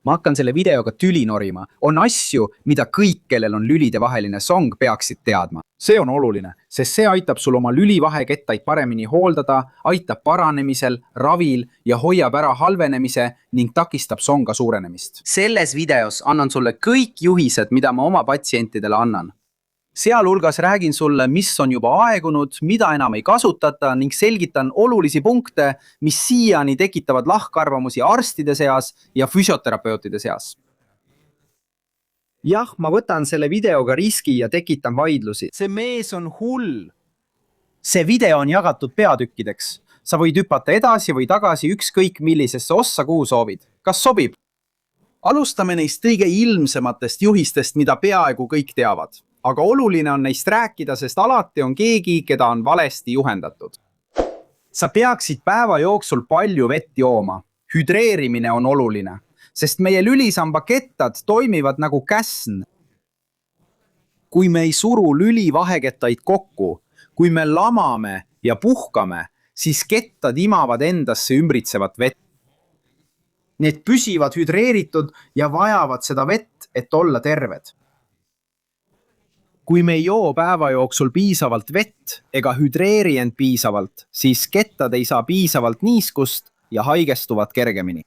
Ma hakkan selle videoga tüli norima. On asju, mida kõik, kellel on lülide vaheline song, peaksid teadma. See on oluline, sest see aitab sul oma lülivahekettaid paremini hooldada, aitab paranemisel, ravil ja hoiab ära halvenemise ning takistab songa suurenemist. Selles videos annan sulle kõik juhised, mida ma oma patsientidele annan. Sealhulgas räägin sulle, mis on juba aegunud, mida enam ei kasutata ning selgitan olulisi punkte, mis siiani tekitavad lahkarvamusi arstide seas ja füsioterapeutide seas. Jah, ma võtan selle videoga riski ja tekitan vaidlusi. See mees on hull. See video on jagatud peatükkideks. Sa võid hüpata edasi või tagasi ükskõik millisesse ossa, kuhu soovid. Kas sobib? Alustame neist kõige ilmsematest juhistest, mida peaaegu kõik teavad. Aga oluline on neist rääkida, sest alati on keegi, keda on valesti juhendatud. Sa peaksid päeva jooksul palju vett jooma. Hüdreerimine on oluline, sest meie lülisamba kettad toimivad nagu käsn. Kui me ei suru lülivahekettaid kokku, kui me lamame ja puhkame, siis kettad imavad endasse ümbritsevat vett. Need püsivad hüdreeritud ja vajavad seda vett, et olla terved. Kui me ei joo päeva jooksul piisavalt vett ega hüdreeri end piisavalt, siis kettad ei saa piisavalt niiskust ja haigestuvad kergemini.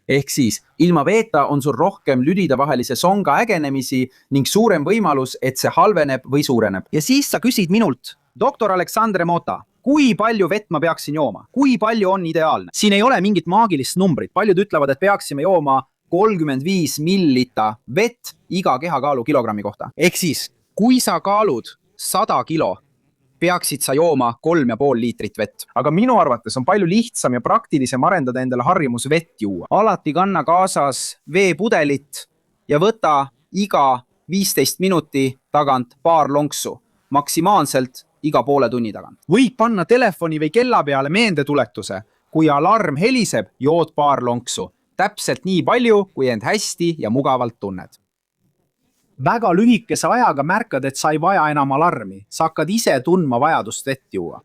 Ehk siis, ilma veeta on sul rohkem lülide vahelise songa ägenemisi ning suurem võimalus, et see halveneb või suureneb. Ja siis sa küsid minult, doktor Aleksandre Mota, kui palju vett ma peaksin jooma? Kui palju on ideaalne? Siin ei ole mingit maagilist numbrit. Paljud ütlevad, et peaksime jooma 35 millilita vett iga kehakaalu kilogrammi kohta. Ehk siis, kui sa kaalud 100 kilo, peaksid sa jooma 3,5 liitrit vett. Aga minu arvates on palju lihtsam ja praktilisem arendada endale harjumus vett juua. Alati kanna kaasas veepudelit ja võta iga 15 minuti tagant paar lonksu, maksimaalselt iga poole tunni tagant. Võid panna telefoni või kella peale meeldetuletuse. Kui alarm heliseb, jood paar lonksu. Täpselt nii palju, kui end hästi ja mugavalt tunned. Väga lühikese ajaga märkad, et sa ei vaja enam alarmi. Sa hakkad ise tundma vajadust vett juua.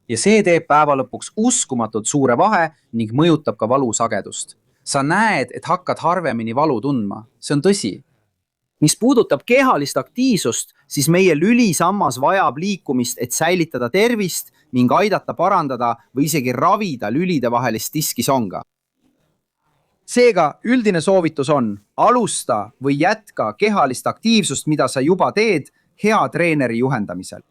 Ja see teeb päeva lõpuks uskumatult suure vahe ning mõjutab ka valu sagedust. Sa näed, et hakkad harvemini valu tundma. See on tõsi. Mis puudutab kehalist aktiivsust, siis meie lülisammas vajab liikumist, et säilitada tervist ning aidata parandada või isegi ravida lülide vahelist diskisonga. Seega üldine soovitus on, alusta või jätka kehalist aktiivsust, mida sa juba teed hea treeneri juhendamisel.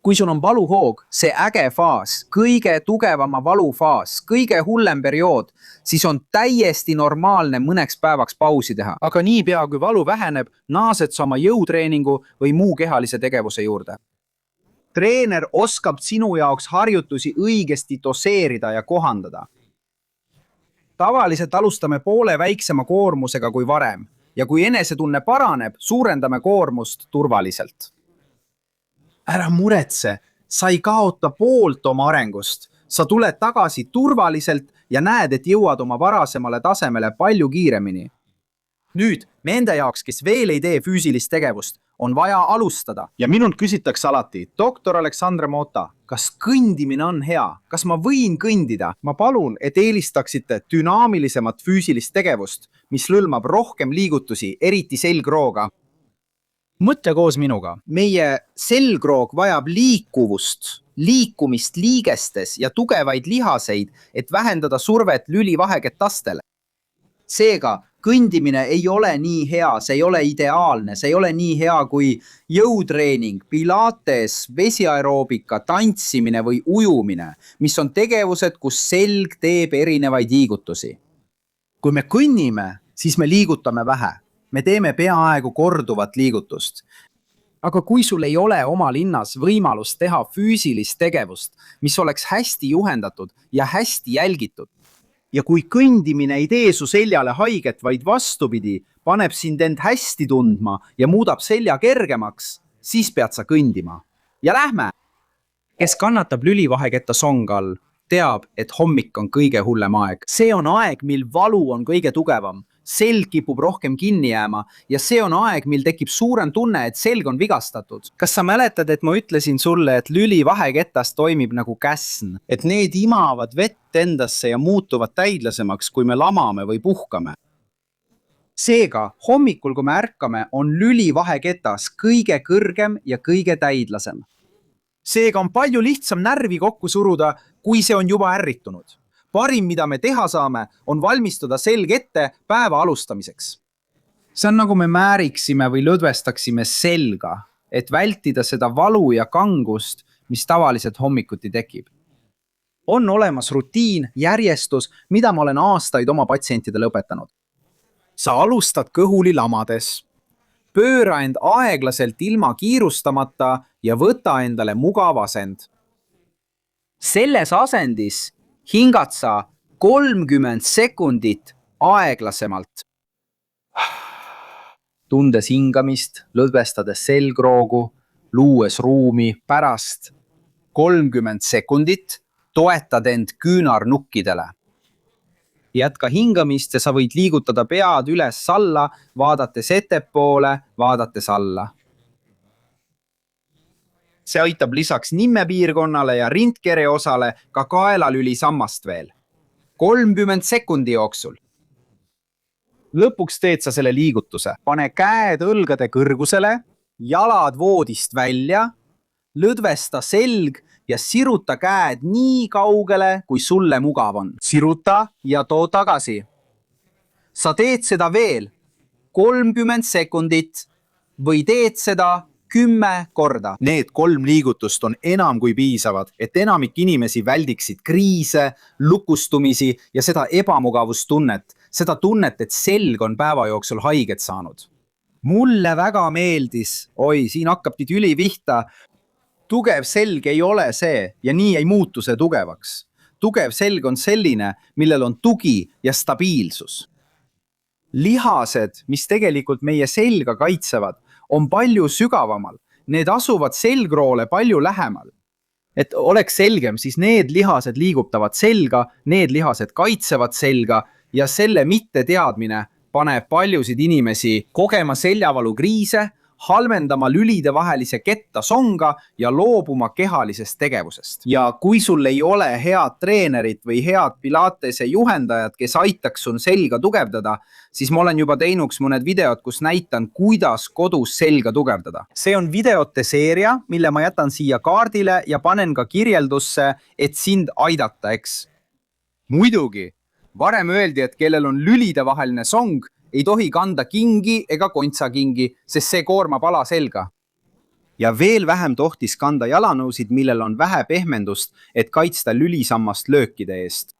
Kui sul on valuhoog, see äge faas, kõige tugevama valufaas, kõige hullem periood, siis on täiesti normaalne mõneks päevaks pausi teha. Aga niipea, kui valu väheneb, naased sa oma jõutreeningu või muu kehalise tegevuse juurde. Treener oskab sinu jaoks harjutusi õigesti doseerida ja kohandada. Tavaliselt alustame poole väiksema koormusega kui varem ja kui enesetunne paraneb, suurendame koormust turvaliselt. Ära muretse, sa ei kaota poolt oma arengust. Sa tuled tagasi turvaliselt ja näed, et jõuad oma varasemale tasemele palju kiiremini. Nüüd, nende jaoks, kes veel ei tee füüsilist tegevust, on vaja alustada. Ja minult küsitakse alati, doktor Aleksandre Mota, kas kõndimine on hea? Kas ma võin kõndida? Ma palun, et eelistaksite dünaamilisemat füüsilist tegevust, mis lõlmab rohkem liigutusi, eriti selgrooga. Mõtle koos minuga. Meie selgroog vajab liikuvust, liikumist liigestes ja tugevaid lihaseid, et vähendada survet lülivaheketastele. Seega, kõndimine ei ole nii hea, see ei ole ideaalne, see ei ole nii hea kui jõutreening, pilates, vesiaeroobika, tantsimine või ujumine, mis on tegevused, kus selg teeb erinevaid liigutusi. Kui me kõnnime, siis me liigutame vähe. Me teeme peaaegu korduvat liigutust. Aga kui sul ei ole oma linnas võimalust teha füüsilist tegevust, mis oleks hästi juhendatud ja hästi jälgitud, ja kui kõndimine ei tee su seljale haiget, vaid vastupidi, paneb sind end hästi tundma ja muudab selja kergemaks, siis pead sa kõndima. Ja lähme! Kes kannatab lülivaheketta songa all, teab, et hommik on kõige hullem aeg. See on aeg, mil valu on kõige tugevam. selg kipub rohkem kinni jääma ja see on aeg, mil tekib suurem tunne, et selg on vigastatud. Kas sa mäletad, et ma ütlesin sulle, et lüli vaheketas toimib nagu käsn? Et need imavad vett endasse ja muutuvad täidlasemaks, kui me lamame või puhkame. Seega, hommikul, kui me ärkame, on lüli vaheketas kõige kõrgem ja kõige täidlasem. Seega on palju lihtsam närvi kokku suruda, kui see on juba ärritunud. Parim, mida me teha saame, on valmistuda selg ette päeva alustamiseks. see on nagu me määriksime või lõdvestaksime selga, et vältida seda valu ja kangust, mis tavaliselt hommikuti tekib. On olemas rutiin, järjestus, mida ma olen aastaid oma patsientidele õpetanud. Sa alustad kõhuli lamades. Pööra end aeglaselt ilma kiirustamata ja võta endale mugav asend. Selles asendis hingad sa 30 sekundit aeglasemalt. Tundes hingamist, lõdvestades selgroogu, luues ruumi, pärast 30 sekundit toetad end küünarnukkidele. Jätka hingamist ja sa võid liigutada pead üles-alla, vaadates ettepoole, vaadates alla. See aitab lisaks nimmepiirkonnale ja rindkere osale ka kaelalüli sammast veel. 30 sekundi jooksul. Lõpuks teed sa selle liigutuse. Pane käed õlgade kõrgusele, jalad voodist välja, lõdvesta selg ja siruta käed nii kaugele, kui sulle mugav on. Siruta ja too tagasi. Sa teed seda veel 30 sekundit või teed seda 10 korda. Need 3 liigutust on enam kui piisavad, et enamik inimesi väldiksid kriise, lukustumisi ja seda ebamugavustunnet, seda tunnet, et selg on päeva jooksul haiget saanud. Mulle väga meeldis, siin hakkabki tüli vihta. Tugev selg ei ole see ja nii ei muutu see tugevaks. Tugev selg on selline, millel on tugi ja stabiilsus. Lihased, mis tegelikult meie selga kaitsevad, on palju sügavamal. Need asuvad selgroole palju lähemal. Et oleks selgem, siis need lihased liigutavad selga, need lihased kaitsevad selga ja selle mitteteadmine paneb paljusid inimesi kogema seljavalu kriise, halvendama lülide vahelise ketta songa ja loobuma kehalisest tegevusest. Ja kui sul ei ole head treenerit või head pilatese juhendajat, kes aitaks sul selga tugevdada, siis ma olen juba teinuks mõned videod, kus näitan, kuidas kodus selga tugevdada. See on videote seeria, mille ma jätan siia kaardile ja panen ka kirjeldusse, et sind aidata, eks. Muidugi, varem öeldi, et kellel on lülide vaheline song, ei tohi kanda kingi ega kontsakingi, sest see koormab ala selga. Ja veel vähem tohtis kanda jalanõusid, millel on vähe pehmendust, et kaitsta lülisammast löökide eest.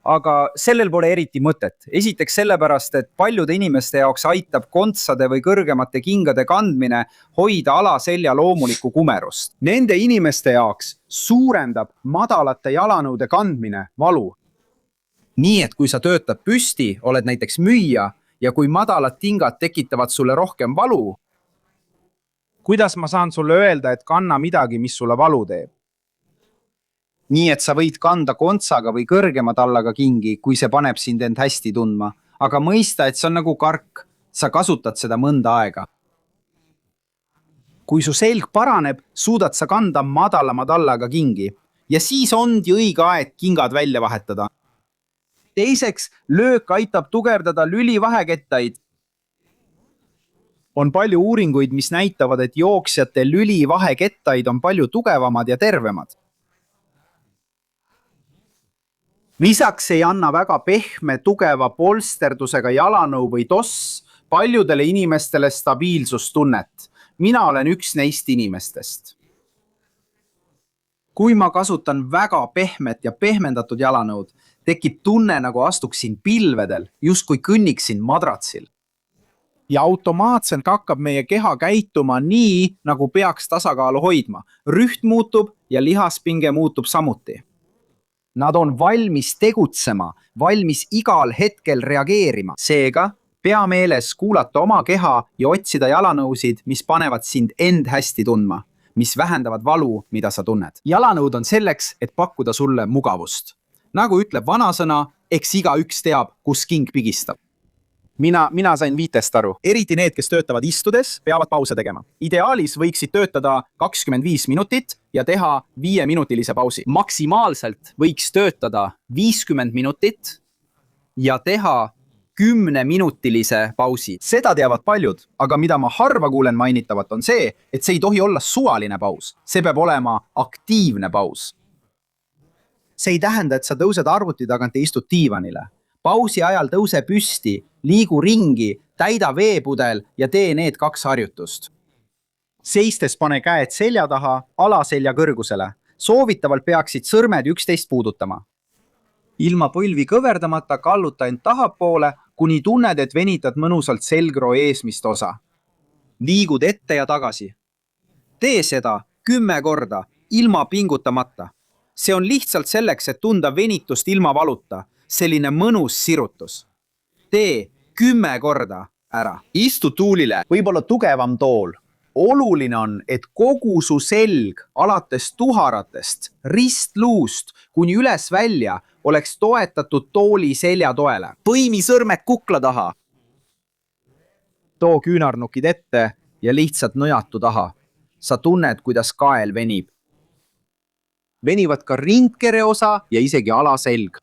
Aga sellel pole eriti mõtet. Esiteks sellepärast, et paljude inimeste jaoks aitab kontsade või kõrgemate kingade kandmine hoida ala selja loomulikku kumerust. Nende inimeste jaoks suurendab madalate jalanõude kandmine valu. Nii et kui sa töötad püsti, oled näiteks müüja ja kui madalad tingad tekitavad sulle rohkem valu, kuidas ma saan sulle öelda, et kanna midagi, mis sulle valu teeb? Nii et sa võid kanda kontsaga või kõrgema tallaga kingi, kui see paneb sind end hästi tundma. Aga mõista, et see on nagu kark. Sa kasutad seda mõnda aega. Kui su selg paraneb, suudad sa kanda madalama tallaga kingi. Ja siis ongi õige aeg kingad välja vahetada. Teiseks, löök aitab tugevdada lülivahekettaid. On palju uuringuid, mis näitavad, et jooksjate lülivahekettaid on palju tugevamad ja tervemad. Lisaks ei anna väga pehme, tugeva polsterdusega jalanõu või toss paljudele inimestele stabiilsustunnet. Mina olen üks neist inimestest. Kui ma kasutan väga pehmet ja pehmendatud jalanõud, tekib tunne, nagu astuksin pilvedel, justkui kõnniksin madratsil. Ja automaatselt hakkab meie keha käituma nii, nagu peaks tasakaalu hoidma. Rüht muutub ja lihaspinge muutub samuti. Nad on valmis tegutsema, valmis igal hetkel reageerima. Seega, pea meeles kuulata oma keha ja otsida jalanõusid, mis panevad sind end hästi tundma, mis vähendavad valu, mida sa tunned. Jalanõud on selleks, et pakkuda sulle mugavust. Nagu ütleb vanasõna, eks igaüks teab, kus king pigistab. mina sain 5 aru. eriti need, kes töötavad istudes, peavad pause tegema. Ideaalis võiksid töötada 25 minutit ja teha 5-minutilise pausi. maksimaalselt võiks töötada 50 minutit ja teha 10-minutilise pausi. seda teavad paljud, aga mida ma harva kuulen mainitavat, on see, et see ei tohi olla suvaline paus. See peab olema aktiivne paus. see ei tähenda, et sa tõused arvuti tagant ja istud diivanile. Pausi ajal tõuse püsti, liigu ringi, täida veepudel ja tee need 2 harjutust. Seistes pane käed selja taha, alaselja kõrgusele. Soovitavalt peaksid sõrmed üksteist puudutama. Ilma põlvi kõverdamata kalluta end tahapoole, kuni tunned, et venitad mõnusalt selgroo eesmist osa. Liigud ette ja tagasi. Tee seda 10 korda, ilma pingutamata. See on lihtsalt selleks, et tunda venitust ilma valuta. Selline mõnus sirutus. Tee 10 korda ära. Istu tuulile, võib-olla tugevam tool. Oluline on, et kogu su selg alates tuharatest, ristluust kuni üles välja oleks toetatud tooli seljatoele. Põimi sõrmed kukla taha. Too küünarnukid ette ja lihtsalt nõjatu taha. Sa tunned, kuidas kael venib. Venivad ka rindkere osa ja isegi alaselg.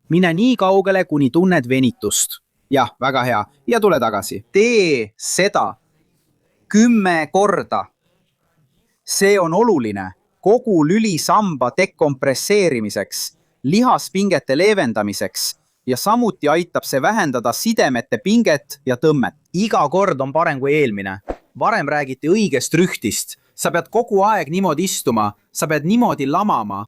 Mine nii kaugele, kuni tunned venitust. Jah, väga hea. Ja tule tagasi. Tee seda 10 korda. See on oluline kogu lülisamba dekompresseerimiseks, lihaspingete leevendamiseks ja samuti aitab see vähendada sidemete pinget ja tõmmet. Iga kord on parem kui eelmine. Varem räägiti õigest rühtist. Sa pead kogu aeg niimoodi istuma, sa pead niimoodi lamama.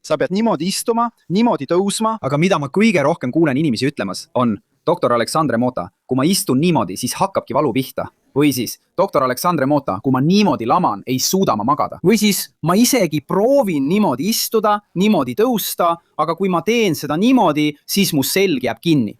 Sa pead niimoodi istuma, niimoodi tõusma. Aga mida ma kõige rohkem kuulen inimesi ütlemas, on doktor Aleksandre Mota, kui ma istun niimoodi, siis hakkabki valu pihta. Või siis doktor Aleksandre Mota, kui ma niimoodi laman, ei suuda ma magada. Või siis ma isegi proovin niimoodi istuda, niimoodi tõusta, aga kui ma teen seda niimoodi, siis mu selg jääb kinni.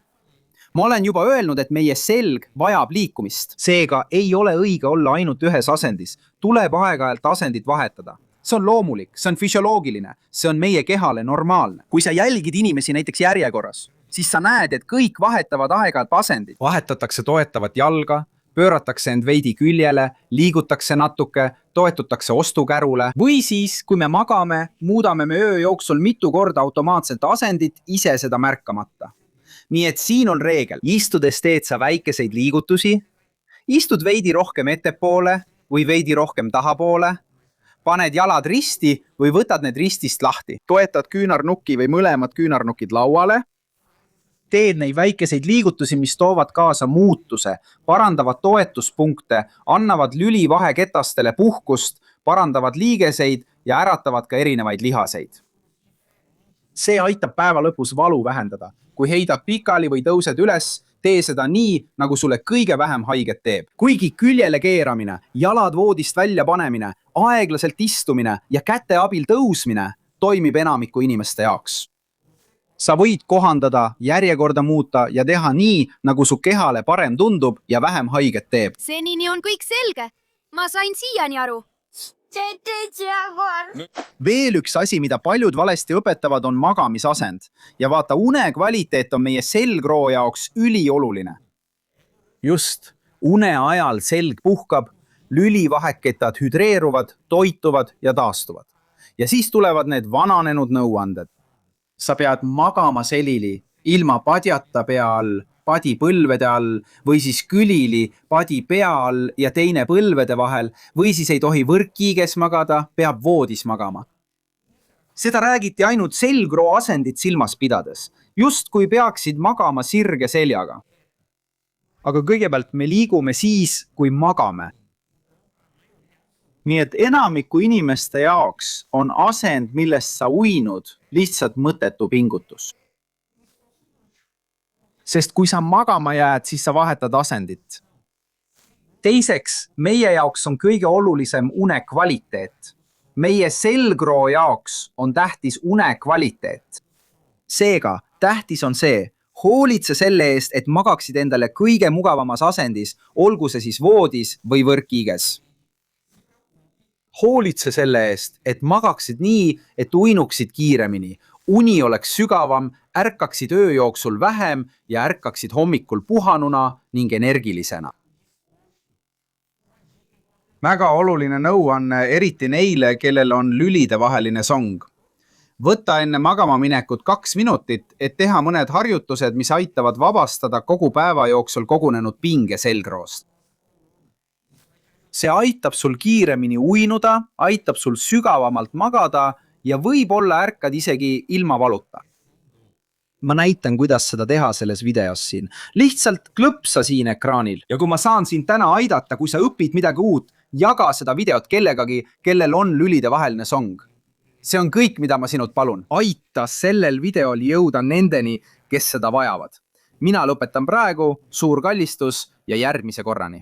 Ma olen juba öelnud, et meie selg vajab liikumist. Seega ei ole õige olla ainult ühes asendis. Tuleb aeg-ajalt asendit vahetada. See on loomulik, see on füsioloogiline, see on meie kehale normaalne. Kui sa jälgid inimesi näiteks järjekorras, siis sa näed, et kõik vahetavad aeg-ajalt asendit. Vahetatakse toetavat jalga, pööratakse end veidi küljele, liigutakse natuke, toetutakse ostukärule. Või siis, kui me magame, muudame me öö jooksul mitu korda automaatselt asendit, ise seda märkamata. Nii et siin on reegel. Istudes teed sa väikeseid liigutusi, istud veidi rohkem ettepoole või veidi rohkem tahapoole, paned jalad risti või võtad need ristist lahti. Toetad küünarnukki või mõlemad küünarnukid lauale. Teed neid väikeseid liigutusi, mis toovad kaasa muutuse, parandavad toetuspunkte, annavad lülivaheketastele puhkust, parandavad liigeseid ja äratavad ka erinevaid lihaseid. See aitab päeva lõpus valu vähendada. Kui heidad pikali või tõused üles, tee seda nii, nagu sulle kõige vähem haiget teeb. Kuigi küljele keeramine, jalad voodist välja panemine, aeglaselt istumine ja käte abil tõusmine toimib enamiku inimeste jaoks. Sa võid kohandada, järjekorda muuta ja teha nii, nagu su kehale parem tundub ja vähem haiget teeb. Senini on kõik selge. Ma sain siiani aru. Veel üks asi, mida paljud valesti õpetavad, on magamisasend. Ja vaata, une kvaliteet on meie selgroo jaoks ülioluline. Just, une ajal selg puhkab, lülivaheketad hüdreeruvad, toituvad ja taastuvad. Ja siis tulevad need vananenud nõuanded. Sa pead magama selili, ilma padjata pea all, padi põlvede all või siis külili padi pea all ja teine põlvede vahel või siis ei tohi võrkkiiges magada, peab voodis magama. Seda räägiti ainult selgroo asendit silmas pidades, just kui peaksid magama sirge seljaga. Aga kõigepealt me liigume siis, kui magame. Nii et enamiku inimeste jaoks on asend, millest sa uinud, lihtsalt mõttetu pingutus. Sest kui sa magama jääd, siis sa vahetad asendit. Teiseks, meie jaoks on kõige olulisem une kvaliteet. Meie selgroo jaoks on tähtis une kvaliteet. Seega, tähtis on see, hoolitse selle eest, et magaksid endale kõige mugavamas asendis, olgu see siis voodis või võrkkiiges. Hoolitse selle eest, et magaksid nii, et uinuksid kiiremini. uni oleks sügavam, ärkaksid öö jooksul vähem ja ärkaksid hommikul puhanuna ning energilisena. Väga oluline nõuanne, eriti neile, kellel on lülidevaheline song. Võta enne magama minekut 2 minutit, et teha mõned harjutused, mis aitavad vabastada kogu päeva jooksul kogunenud pinge selgroost. See aitab sul kiiremini uinuda, aitab sul sügavamalt magada ja võib-olla ärkad isegi ilma valuta. Ma näitan, kuidas seda teha selles videos siin. Lihtsalt klõpsa siin ekraanil. Ja kui ma saan sind täna aidata, kui sa õpid midagi uut, jaga seda videot kellegagi, kellel on lülidevaheline song. See on kõik, mida ma sinult palun. Aita sellel videol jõuda nendeni, kes seda vajavad. Mina lõpetan praegu, suur kallistus ja järgmise korrani.